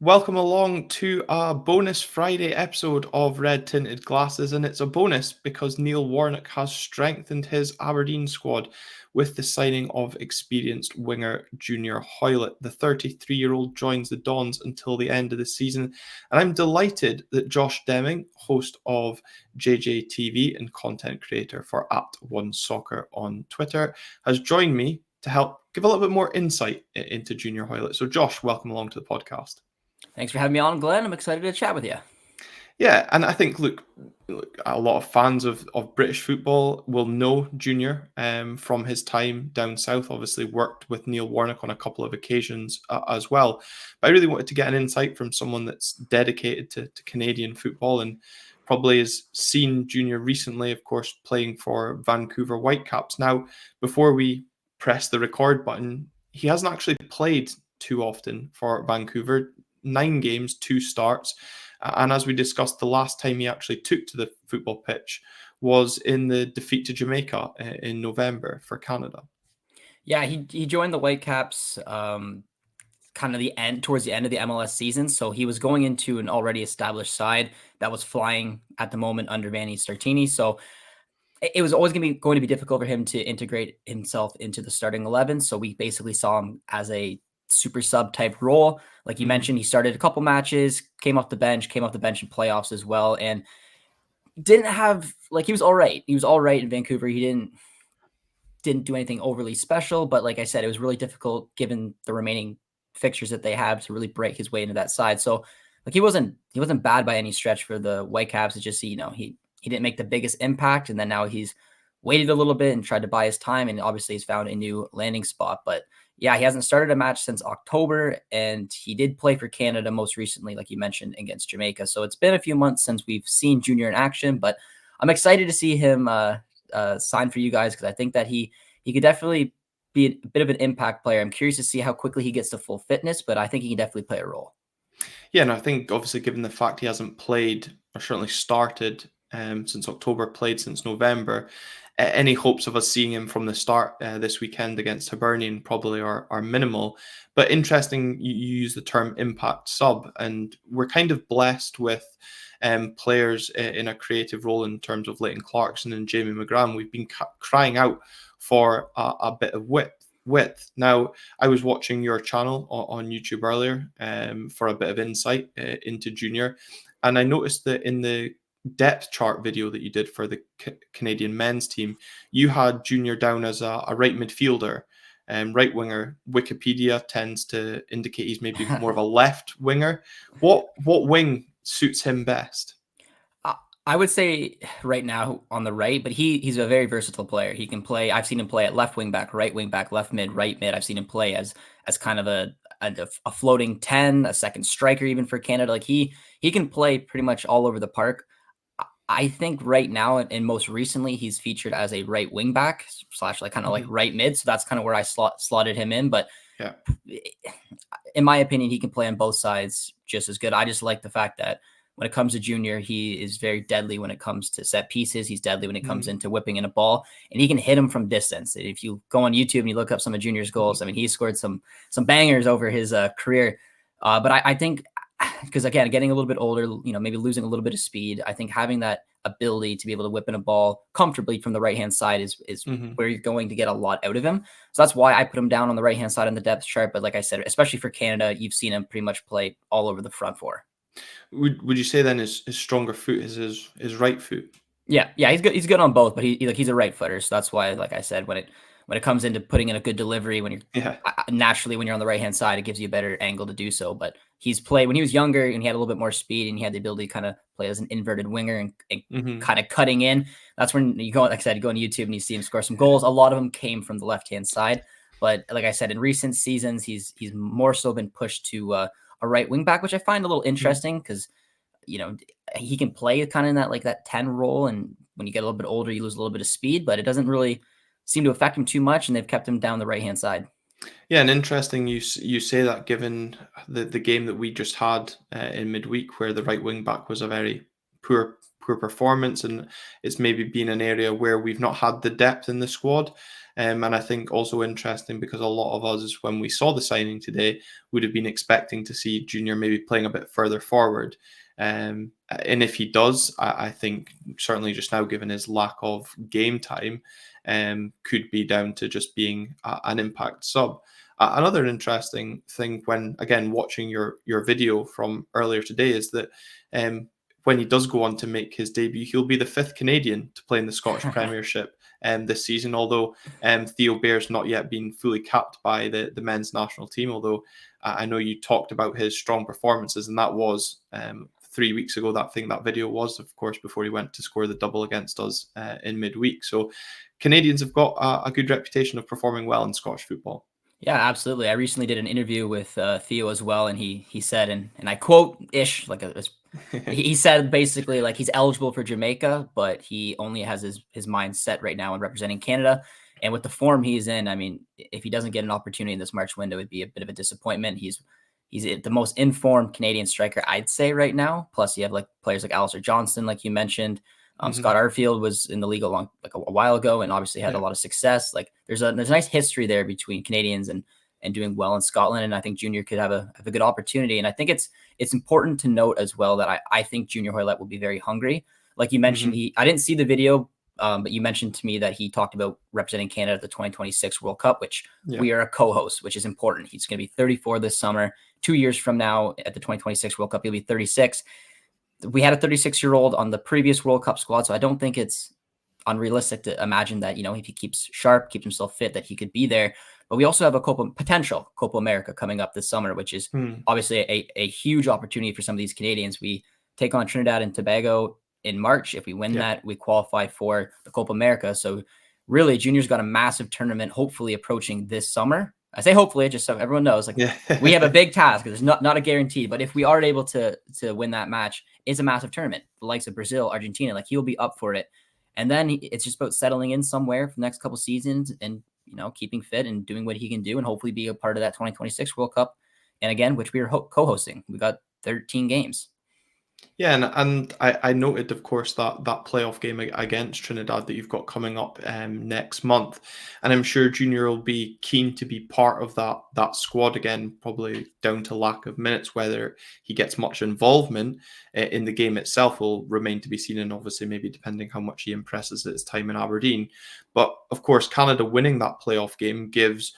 Welcome along to a bonus Friday episode of Red Tinted Glasses, and it's a bonus because Neil Warnock has strengthened his Aberdeen squad with the signing of experienced winger Junior Hoilett. The 33-year-old joins the Dons until the end of the season, and I'm delighted that Josh Deming, host of JJTV and content creator for @OneSoccer on Twitter, has joined me to help give a little bit more insight into Junior Hoilett. So Josh, welcome along to the podcast. Thanks for having me on, Glenn. I'm excited to chat with you. Yeah, and I think, look, a lot of fans of British football will know Junior from his time down south. Obviously, worked with Neil Warnock on a couple of occasions as well. But I really wanted to get an insight from someone that's dedicated to Canadian football and probably has seen Junior recently, of course, playing for Vancouver Whitecaps. Now, before we press the record button, he hasn't actually played too often for Vancouver. 9 games, 2 starts. And as we discussed, the last time he actually took to the football pitch was in the defeat to Jamaica in November for Canada. Yeah, he joined the Whitecaps kind of towards the end of the MLS season. So he was going into an already established side that was flying at the moment under Manny Startini. So it was always going to be difficult for him to integrate himself into the starting 11. So we basically saw him as a super sub type role. Like you mentioned, he started a couple matches, came off the bench in playoffs as well. And didn't have he was all right. He was all right in Vancouver. He didn't do anything overly special, but like I said, it was really difficult given the remaining fixtures that they have to really break his way into that side. So he wasn't bad by any stretch for the Whitecaps. It's just he didn't make the biggest impact, and then now he's waited a little bit and tried to buy his time, and obviously he's found a new landing spot. But yeah, he hasn't started a match since October, and he did play for Canada most recently, like you mentioned, against Jamaica. So it's been a few months since we've seen Junior in action, but I'm excited to see him sign for you guys because I think that he could definitely be a bit of an impact player. I'm curious to see how quickly he gets to full fitness, but I think he can definitely play a role. Yeah, and I think obviously given the fact he hasn't played or certainly started since October, played since November, any hopes of us seeing him from the start this weekend against Hibernian probably are minimal. But interesting, you use the term impact sub, and we're kind of blessed with players in a creative role in terms of Leighton Clarkson and Jamie McGrath. We've been crying out for a bit of width. Now, I was watching your channel on YouTube earlier for a bit of insight into Junior, and I noticed that in the depth chart video that you did for the Canadian men's team, you had Junior down as a right midfielder. Right winger. Wikipedia tends to indicate he's maybe more of a left winger. What wing suits him best? I would say right now on the right, but he's a very versatile player. He can play. I've seen him play at left wing back, right wing back, left mid, right mid. I've seen him play as kind of a floating 10, a second striker even for Canada. Like he can play pretty much all over the park. I think right now and most recently he's featured as a right wing back / like kind of like right mid. So that's kind of where I slotted him in. But Yeah, in my opinion, he can play on both sides just as good. I just like the fact that when it comes to Junior, he is very deadly when it comes to set pieces. He's deadly when it comes into whipping in a ball, and he can hit him from distance. If you go on YouTube and you look up some of Junior's goals, I mean, he scored some bangers over his career. But I think because again, getting a little bit older, maybe losing a little bit of speed, I think having that ability to be able to whip in a ball comfortably from the right-hand side is where you're going to get a lot out of him. So that's why I put him down on the right-hand side in the depth chart. But like I said, especially for Canada, you've seen him pretty much play all over the front four. Would you say then his stronger foot is his right foot? Yeah, he's good. He's good on both, but he's a right footer, so that's why, like I said, when it comes into putting in a good delivery, when you're naturally when you're on the right hand side, it gives you a better angle to do so. But he's played when he was younger and he had a little bit more speed and he had the ability to kind of play as an inverted winger and kind of cutting in. That's when you go, like I said, you go on YouTube and you see him score some goals. A lot of them came from the left hand side, but like I said, in recent seasons, he's more so been pushed to a right wing back, which I find a little interesting because he can play kind of in that 10 role. And when you get a little bit older, you lose a little bit of speed, but it doesn't really seem to affect him too much. And they've kept him down the right-hand side. Yeah, and interesting you say that given the game that we just had in midweek where the right wing back was a very poor performance, and it's maybe been an area where we've not had the depth in the squad. And I think also interesting because a lot of us, when we saw the signing today, would have been expecting to see Junior maybe playing a bit further forward. And if he does, I think certainly just now, given his lack of game time, could be down to just being an impact sub. Another interesting thing when, again, watching your video from earlier today is that when he does go on to make his debut, he'll be the 5th Canadian to play in the Scottish Premiership this season, although Theo Bair's not yet been fully capped by the men's national team, although I know you talked about his strong performances, and that was 3 weeks ago, that video was, of course, before he went to score the double against us in midweek. So Canadians have got a good reputation of performing well in Scottish football. Yeah, absolutely. I recently did an interview with Theo as well, and he said, and I quote ish, like he said basically like he's eligible for Jamaica, but he only has his mind set right now on representing Canada. And with the form he's in, I mean, if he doesn't get an opportunity in this March window, it'd be a bit of a disappointment. He's the most informed Canadian striker, I'd say, right now. Plus, you have like players like Alistair Johnston, like you mentioned. Scott Arfield was in the league a while ago, and obviously had a lot of success. Like there's a nice history there between Canadians and doing well in Scotland. And I think Junior could have a good opportunity. And I think it's important to note as well that I think Junior Hoilett will be very hungry. Like you mentioned, I didn't see the video, but you mentioned to me that he talked about representing Canada at the 2026 World Cup, which we are a co-host, which is important. He's going to be 34 this summer. 2 years from now at the 2026 World Cup, he'll be 36. We had a 36-year-old on the previous World Cup squad, so I don't think it's unrealistic to imagine that, if he keeps sharp, keeps himself fit, that he could be there. But we also have a potential Copa America coming up this summer, which is obviously a huge opportunity for some of these Canadians. We take on Trinidad and Tobago in March. If we win that, we qualify for the Copa America. So really, Junior's got a massive tournament hopefully approaching this summer. I say hopefully, just so everyone knows, we have a big task. There's not a guarantee, but if we are able to win that match, it's a massive tournament. The likes of Brazil, Argentina, like he'll be up for it. And then it's just about settling in somewhere for the next couple seasons and, keeping fit and doing what he can do and hopefully be a part of that 2026 World Cup. And again, which we are co-hosting. We got 13 games. Yeah, and I noted, of course, that playoff game against Trinidad that you've got coming up next month, and I'm sure Junior will be keen to be part of that squad again, probably down to lack of minutes. Whether he gets much involvement in the game itself will remain to be seen, and obviously maybe depending how much he impresses at his time in Aberdeen. But of course, Canada winning that playoff game gives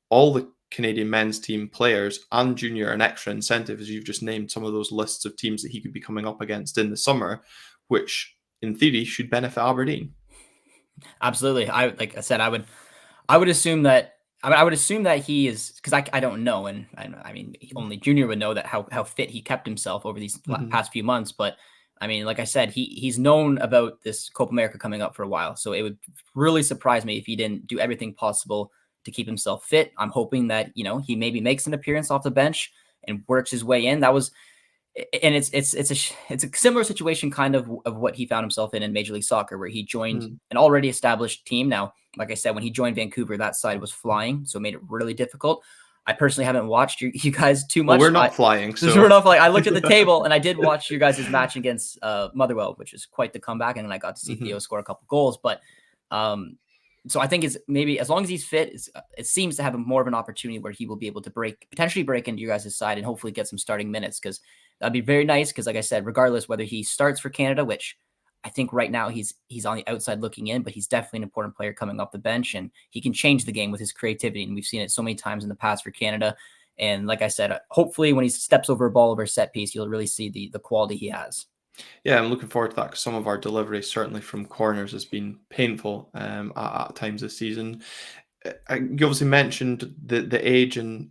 all the Canadian men's team players and Junior an extra incentive, as you've just named some of those lists of teams that he could be coming up against in the summer, which in theory should benefit Aberdeen. Absolutely. Like I said, I would assume that I would assume that he is, because I don't know, and I mean only Junior would know that how fit he kept himself over these past few months. But I mean, like I said, he's known about this Copa America coming up for a while, so it would really surprise me if he didn't do everything possible to keep himself fit. I'm hoping that he maybe makes an appearance off the bench and works his way in. That was, and it's a similar situation kind of what he found himself in Major League Soccer, where he joined an already established team. Now, like I said, when he joined Vancouver, that side was flying, so it made it really difficult. I personally haven't watched you guys too much. Well, we're not flying, so we're not flying. I looked at the table and I did watch your guys' match against Motherwell, which is quite the comeback, and then I got to see Theo score a couple goals. But so I think it's maybe as long as he's fit, it seems to have more of an opportunity where he will be able to potentially break into your guys' side and hopefully get some starting minutes, because that'd be very nice. Because like I said, regardless whether he starts for Canada, which I think right now he's on the outside looking in, but he's definitely an important player coming off the bench, and he can change the game with his creativity. And we've seen it so many times in the past for Canada. And like I said, hopefully when he steps over a ball over a set piece, you'll really see the quality he has. Yeah, I'm looking forward to that because some of our delivery, certainly from corners, has been painful at times this season. You obviously mentioned the age, and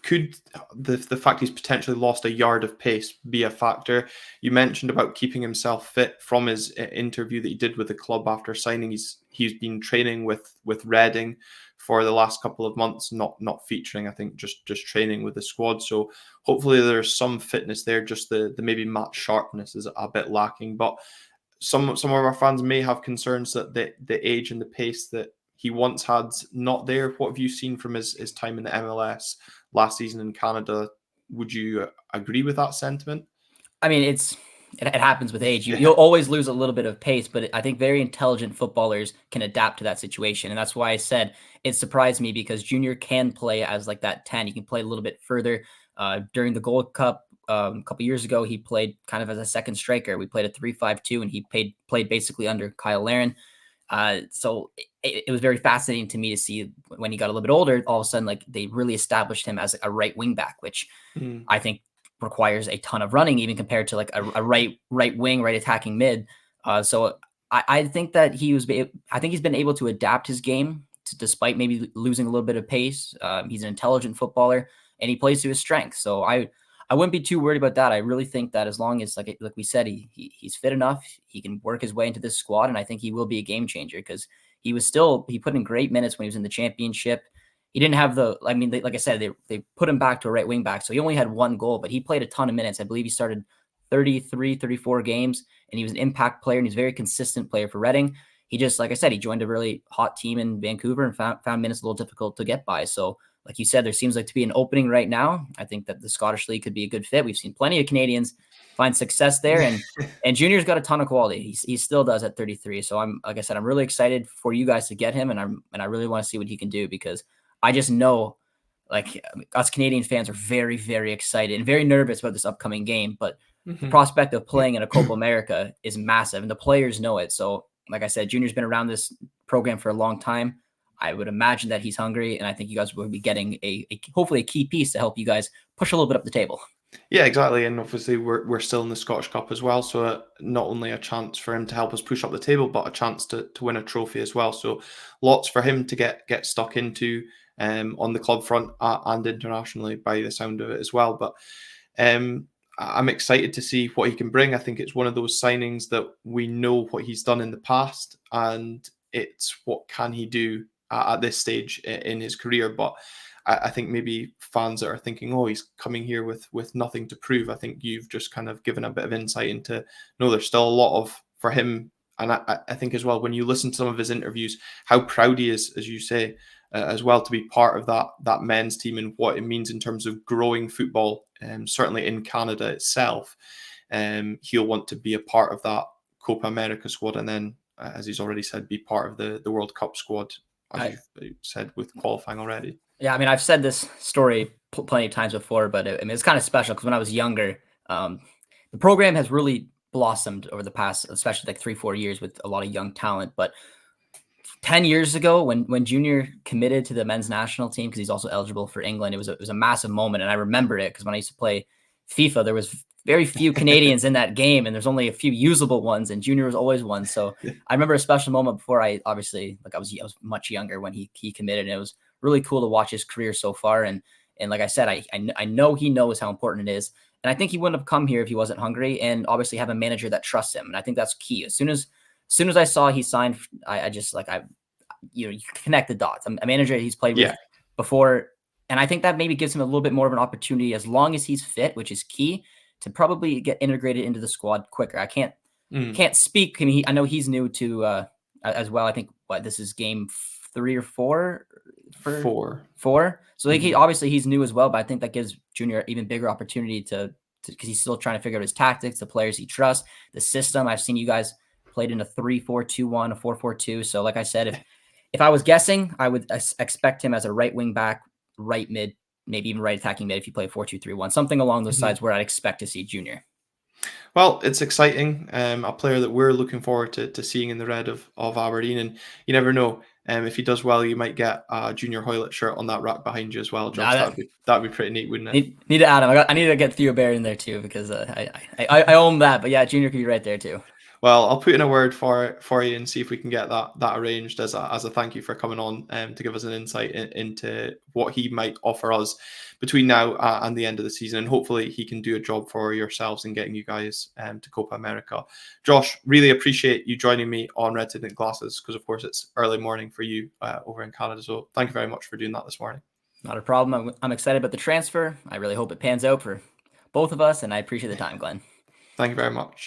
could the fact he's potentially lost a yard of pace be a factor? You mentioned about keeping himself fit from his interview that he did with the club after signing. He's been training with Reading for the last couple of months, not featuring, I think, just training with the squad. So hopefully there's some fitness there. Just the maybe match sharpness is a bit lacking. But some of our fans may have concerns that the age and the pace that he once had not there. What have you seen from his time in the MLS last season in Canada? Would you agree with that sentiment? I mean, it happens with age. Yeah. You'll always lose a little bit of pace, but I think very intelligent footballers can adapt to that situation. And that's why I said it surprised me, because Junior can play as like that 10. He can play a little bit further. During the Gold Cup a couple years ago, he played kind of as a second striker. We played a 3-5-2, and he played basically under Kyle Larin. So it was very fascinating to me to see when he got a little bit older, all of a sudden, like they really established him as a right wing back, which Mm. I think requires a ton of running, even compared to like a right wing, right attacking mid. So I think that I think he's been able to adapt his game despite maybe losing a little bit of pace. He's an intelligent footballer, and he plays to his strengths. So I wouldn't be too worried about that. I really think that as long as like we said, he's fit enough, he can work his way into this squad, and I think he will be a game changer, because he put in great minutes when he was in the championship. He didn't have like I said, they put him back to a right wing back. So he only had one goal, but he played a ton of minutes. I believe he started 33, 34 games, and he was an impact player, and he's a very consistent player for Reading. He just, like I said, he joined a really hot team in Vancouver and found minutes a little difficult to get by. So like you said, there seems like to be an opening right now. I think that the Scottish League could be a good fit. We've seen plenty of Canadians find success there, and Junior's got a ton of quality. He still does at 33. So like I said, I'm really excited for you guys to get him, and I really want to see what he can do, because I just know, like, us Canadian fans are very, very excited and very nervous about this upcoming game. But the Mhm. prospect of playing in a Copa America is massive, and the players know it. So, like I said, Junior's been around this program for a long time. I would imagine that he's hungry, and I think you guys will be getting hopefully a key piece to help you guys push a little bit up the table. Yeah, exactly. And obviously, we're still in the Scottish Cup as well. So, not only a chance for him to help us push up the table, but a chance to win a trophy as well. So, lots for him to get stuck into on the club front and internationally, by the sound of it as well. But I'm excited to see what he can bring. I think it's one of those signings that we know what he's done in the past, and it's what can he do at this stage in his career. But I think maybe fans that are thinking, "Oh, he's coming here with nothing to prove." I think you've just kind of given a bit of insight into no, there's still a lot of for him. And I think as well, when you listen to some of his interviews, how proud he is, as you say, as well, to be part of that men's team and what it means in terms of growing football, certainly in Canada itself. He'll want to be a part of that Copa America squad, and then, as he's already said, be part of the World Cup squad, as I, you've said, with qualifying already. Yeah, I mean, I've said this story plenty of times before, but I mean, it's kind of special because when I was younger, the program has really blossomed over the past, especially like 3, 4 years, with a lot of young talent. But 10 years ago, when Junior committed to the men's national team, because he's also eligible for England, it was a massive moment, and I remember it because when I used to play FIFA, there was very few Canadians in that game, and there's only a few usable ones, and Junior was always one. So I remember a special moment before I obviously, like, I was much younger when he committed, and it was really cool to watch his career so far. And like I said, I know he knows how important it is, and I think he wouldn't have come here if he wasn't hungry, and obviously have a manager that trusts him, and I think that's key. As soon as I saw he signed, I just like you connect the dots. A manager he's played with Yeah. before, and I think that maybe gives him a little bit more of an opportunity, as long as he's fit, which is key, to probably get integrated into the squad quicker. I Mm. can't speak. I mean, I know he's new to as well. I think this is game 3 or 4 for Four. 4. So like Mhm. obviously he's new as well, but I think that gives Junior even bigger opportunity to because he's still trying to figure out his tactics, the players he trusts, the system. I've seen you guys played in a 3-4-2-1, a 4-4-2. So like I said, if I was guessing, I would expect him as a right wing back, right mid, maybe even right attacking mid if you play 4-2-3-1, something along those Mhm. sides where I'd expect to see Junior. Well, it's exciting. A player that we're looking forward to seeing in the red of Aberdeen, and you never know. If he does well, you might get a Junior Hoilett shirt on that rack behind you as well, Nah, Josh. That'd be pretty neat, wouldn't it? need to add him. I need to get Theo Bear in there too, because I own that. But yeah, Junior could be right there too. Well, I'll put in a word for you and see if we can get that arranged as a thank you for coming on to give us an insight into what he might offer us between now and the end of the season, and hopefully he can do a job for yourselves in getting you guys to Copa America. Josh, really appreciate you joining me on Red Tinted Glasses, because of course it's early morning for you over in Canada. So thank you very much for doing that this morning. Not a problem. I'm excited about the transfer. I really hope it pans out for both of us, and I appreciate the time, Glenn. Thank you very much.